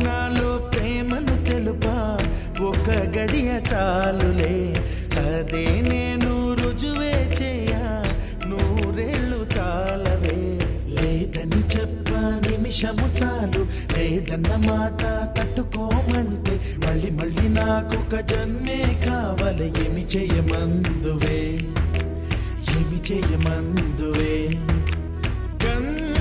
నాలో ప్రేమను తెలుపా ఒక గడియ చాలులే, అదే నేను రుజువే చేయా నూరేళ్ళు చాలవే. లేదని చెప్ప నిమిషము చాలు, లేదన్న మాట తట్టుకోమంటే మళ్ళీ మళ్ళీ నాకొక జన్మే కావాలి. ఏమి చేయమందువే, ఏమి చేయమందువే.